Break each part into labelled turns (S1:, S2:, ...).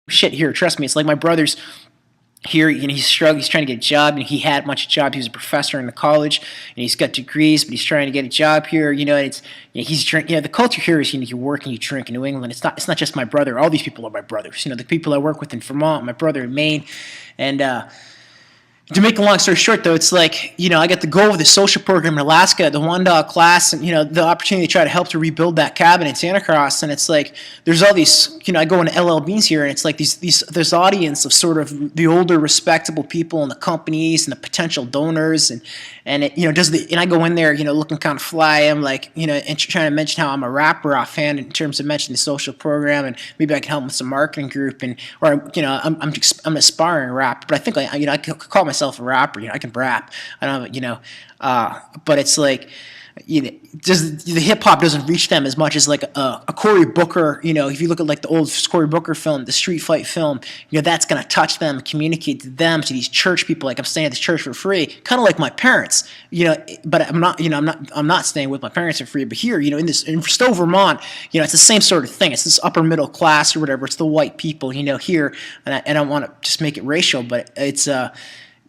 S1: shit here. Trust me, it's like my brother's here, he's struggling. He's trying to get a job, and he had much job. He was a professor in the college, and he's got degrees, but he's trying to get a job here. And it's he's drinking. The culture here is you work and you drink in New England. It's not just my brother. All these people are my brothers. The people I work with in Vermont, my brother in Maine, and. To make a long story short, though, it's like, I got to go over the social program in Alaska, the $1 class, and, the opportunity to try to help to rebuild that cabin in Santa Cross. And it's like, there's all these, I go into LL Beans here, and it's like this audience of sort of the older, respectable people and the companies and the potential donors. And I go in there, looking kind of fly. I'm like, and trying to mention how I'm a rapper offhand in terms of mentioning the social program, and maybe I can help with some marketing group, I'm an aspiring rapper, but I think I could call myself a rapper. I can rap. I don't but it's like, the hip hop doesn't reach them as much as like a Cory Booker. If you look at like the old Cory Booker film, the Street Fight film, that's gonna touch them, communicate to them, to these church people. Like, I'm staying at this church for free, kind of like my parents. But I'm not staying with my parents for free. But here, in Stowe, Vermont, it's the same sort of thing. It's this upper middle class or whatever. It's the white people, here, and I don't want to just make it racial, but it's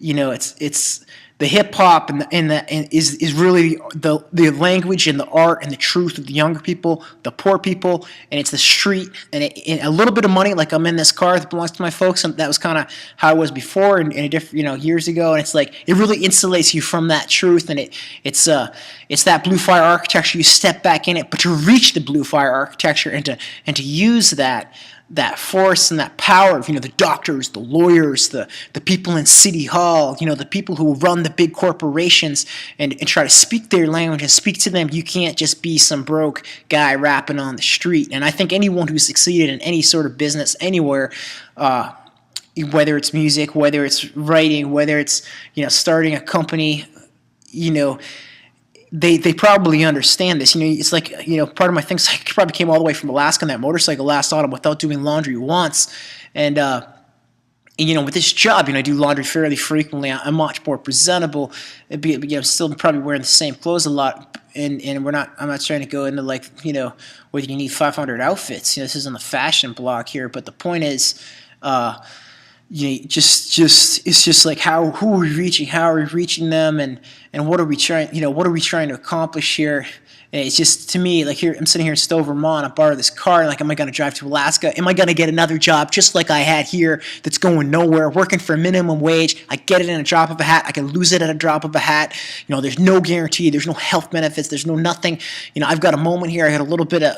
S1: it's the hip hop is really the language and the art and the truth of the younger people, the poor people, and it's the street and a little bit of money. Like, I'm in this car that belongs to my folks, and that was kind of how it was before and a different years ago. And it's like, it really insulates you from that truth, and it's that blue fire architecture. You step back in it, but to reach the blue fire architecture and to use that force and that power of, the doctors, the lawyers, the people in City Hall, the people who run the big corporations, and try to speak their language and speak to them. You can't just be some broke guy rapping on the street. And I think anyone who's succeeded in any sort of business anywhere, whether it's music, whether it's writing, whether it's, starting a company, they probably understand this. It's like, part of my things, I probably came all the way from Alaska on that motorcycle last autumn without doing laundry once. And with this job, I do laundry fairly frequently. I'm much more presentable. I'm still probably wearing the same clothes a lot. And I'm not trying to go into like, whether you need 500 outfits. This isn't a fashion blog here, but the point is, it's just like, who are we reaching? How are we reaching them? And what are we trying to accomplish here? And it's just, to me, like, here I'm sitting here in Stowe, Vermont. I borrow this car. Like, am I going to drive to Alaska? Am I going to get another job just like I had here that's going nowhere, working for minimum wage? I get it in a drop of a hat. I can lose it at a drop of a hat. There's no guarantee. There's no health benefits. There's no nothing. I've got a moment here. I had a little bit of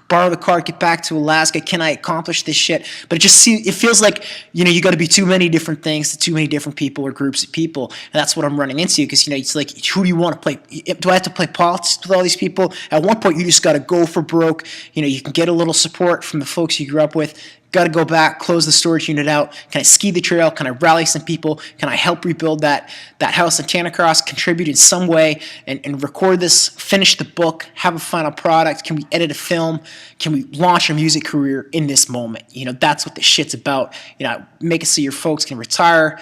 S1: borrow the car, get back to Alaska. Can I accomplish this shit? But it feels like, you got to be too many different things to too many different people or groups of people. And that's what I'm running into, because, it's like, who do you want to play? Do I have to play politics with all these people? At one point, you just got to go for broke. You can get a little support from the folks you grew up with. Got to go back, close the storage unit out. Can I ski the trail? Can I rally some people? Can I help rebuild that house in Santa Cross, contribute in some way, and record this, finish the book, have a final product? Can we edit a film? Can we launch a music career in this moment? That's what this shit's about. Make it so your folks can retire,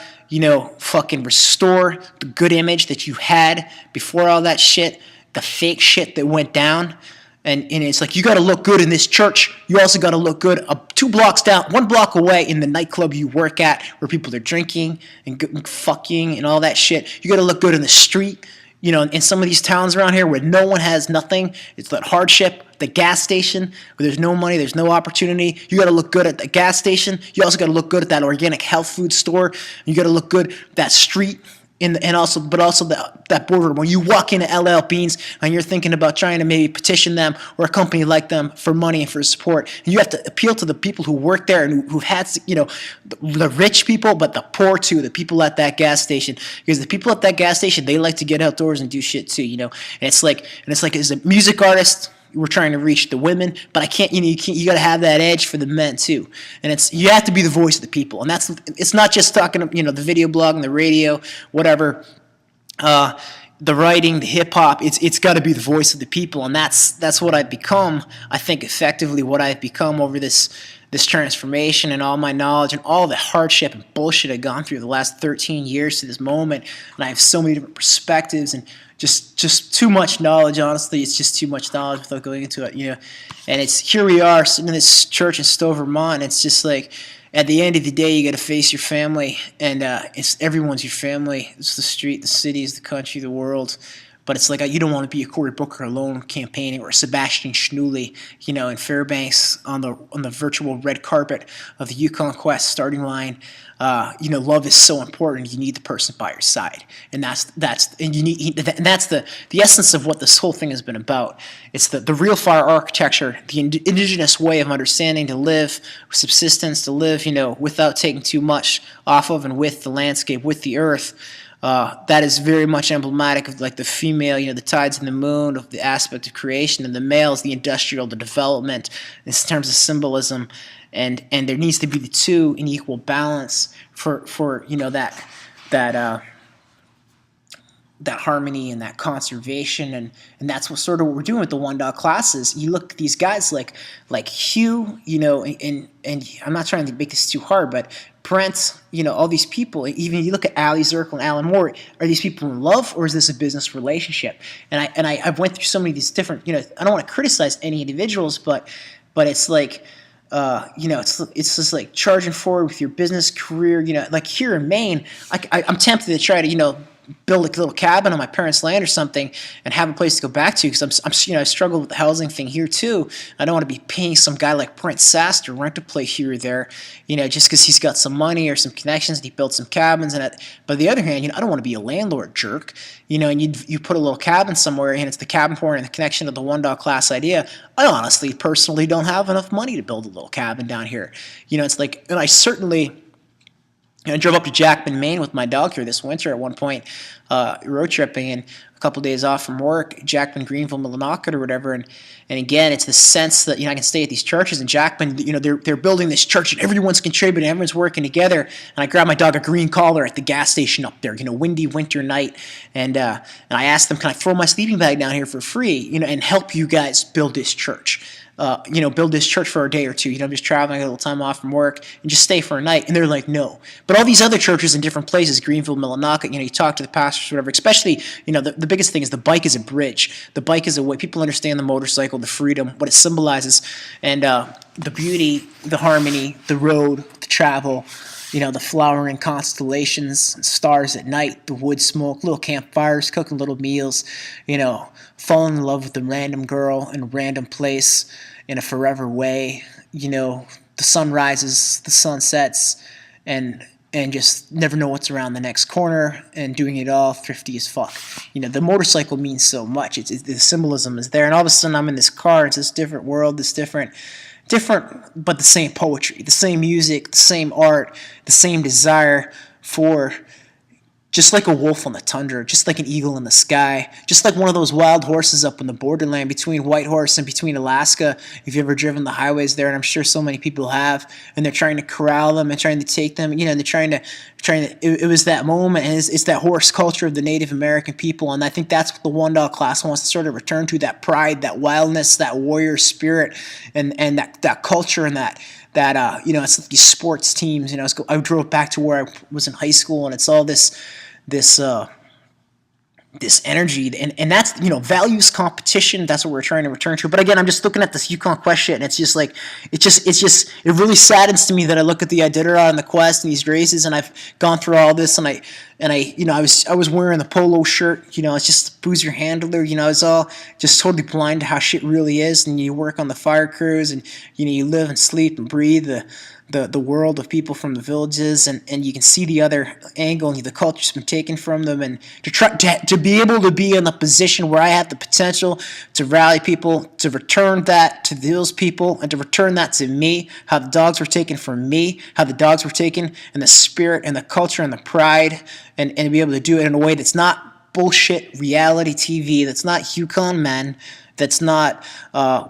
S1: fucking restore the good image that you had before all that shit, the fake shit that went down. And it's like, you got to look good in this church. You also got to look good 2 blocks down, 1 block away in the nightclub you work at, where people are drinking and fucking and all that shit. You got to look good in the street. In some of these towns around here where no one has nothing, it's that hardship. The gas station where there's no money, there's no opportunity. You got to look good at the gas station. You also got to look good at that organic health food store. You got to look good that street. Also that boardroom when you walk into LL Beans and you're thinking about trying to maybe petition them or a company like them for money and for support, and you have to appeal to the people who work there and who've had, the rich people, but the poor too, the people at that gas station, because the people at that gas station, they like to get outdoors and do shit too, and it's like as a music artist, we're trying to reach the women, but I can't. You got to have that edge for the men too, and you have to be the voice of the people, and it's not just talking, the video blog and the radio, whatever, the writing, the hip hop. It's got to be the voice of the people, and that's what I've become. I think effectively what I've become over this this transformation and all my knowledge and all the hardship and bullshit I've gone through the last 13 years to this moment, and I have so many different perspectives and just too much knowledge. Honestly, it's just too much knowledge without going into it, And it's here we are sitting in this church in Stowe, Vermont. And it's just like at the end of the day, you got to face your family, and it's everyone's your family. It's the street, the cities, the country, the world. But it's like you don't want to be a Cory Booker alone campaigning, or Sebastian Schneuli, in Fairbanks on the virtual red carpet of the Yukon Quest starting line. Love is so important. You need the person by your side, and that's the essence of what this whole thing has been about. It's the real fire architecture, the indigenous way of understanding to live, subsistence, to live, without taking too much off of and with the landscape, with the earth. That is very much emblematic of like the female, the tides and the moon, of the aspect of creation, and the male is the industrial, the development, in terms of symbolism, and there needs to be the two in equal balance for that harmony and that conservation, and that's what sort of what we're doing with the one dog classes. You look at these guys like Hugh, and I'm not trying to make this too hard, but Brent, all these people, even you look at Ali Zirkle and Alan Moore, are these people in love, or is this a business relationship? And I've went through so many of these different, I don't want to criticize any individuals, but it's like, it's just like charging forward with your business career, like here in Maine, I'm tempted to try to, build a little cabin on my parents' land or something and have a place to go back to, because I struggle with the housing thing here too. I don't want to be paying some guy like Brent Sass to rent a place here or there, just because he's got some money or some connections and he built some cabins. And but on the other hand, I don't want to be a landlord jerk, and you put a little cabin somewhere and it's the cabin point and the connection to the one dog class idea. I honestly, personally don't have enough money to build a little cabin down here. It's like, and I drove up to Jackman, Maine with my dog here this winter at one point, road tripping, and a couple of days off from work, Jackman, Greenville, Millinocket or whatever, and again, it's the sense that, I can stay at these churches in Jackman, they're building this church and everyone's contributing, everyone's working together, and I grabbed my dog a green collar at the gas station up there, windy winter night, and I asked them, can I throw my sleeping bag down here for free, and help you guys build this church? Build this church for a day or two. I'm just traveling, a little time off from work, and just stay for a night. And they're like, no. But all these other churches in different places, Greenville, Millinocket, you talk to the pastors, whatever. Especially, the biggest thing is the bike is a bridge. The bike is a way people understand the motorcycle, the freedom, what it symbolizes, and the beauty, the harmony, the road, the travel. The flowering constellations, stars at night, the wood smoke, little campfires, cooking little meals, falling in love with a random girl in a random place in a forever way. The sun rises, the sun sets, and just never know what's around the next corner, and doing it all thrifty as fuck. The motorcycle means so much. The symbolism is there, and all of a sudden I'm in this car. It's this different world, this different, but the same poetry, the same music, the same art, the same desire for, just like a wolf on the tundra, just like an eagle in the sky, just like one of those wild horses up in the borderland between Whitehorse and between Alaska. If you've ever driven the highways there, and I'm sure so many people have, and they're trying to corral them and trying to take them, and they're trying to. It was that moment, and it's that horse culture of the Native American people, and I think that's what the one dog class wants to sort of return to: that pride, that wildness, that warrior spirit, and that culture, and that it's like these sports teams. I drove back to where I was in high school, and it's all this energy, and that's values, competition. That's what we're trying to return to. But again, I'm just looking at this Yukon Quest shit, and it's just like it really saddens to me that I look at the Iditarod and the Quest and these races, and I've gone through all this, and I was wearing the polo shirt. It's just boozer handler. I was all just totally blind to how shit really is. And you work on the fire crews, and you live and sleep and breathe the world of people from the villages, and you can see the other angle, and the culture's been taken from them, and to be able to be in the position where I have the potential to rally people, to return that to those people, and to return that to me, how the dogs were taken from me, how the dogs were taken, and the spirit and the culture and the pride, and to be able to do it in a way that's not bullshit reality TV, that's not Yukon Men, that's not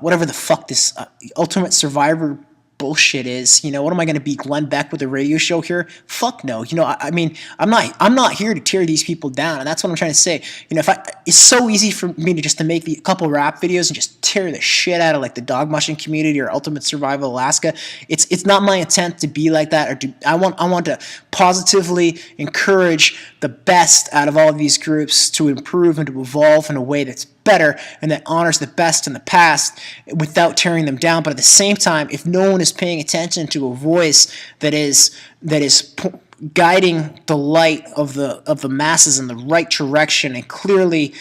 S1: whatever the fuck this Ultimate Survivor bullshit is. What am I going to be, Glenn Beck with a radio show here? Fuck no. I mean, I'm not here to tear these people down, and that's what I'm trying to say. It's so easy for me to make a couple rap videos and just tear the shit out of like the dog mushing community or Ultimate Survival Alaska. It's not my intent to be like that, or I want to positively encourage the best out of all of these groups to improve and to evolve in a way that's better and that honors the best in the past without tearing them down. But at the same time, if no one is paying attention to a voice that is guiding the light of the masses in the right direction and clearly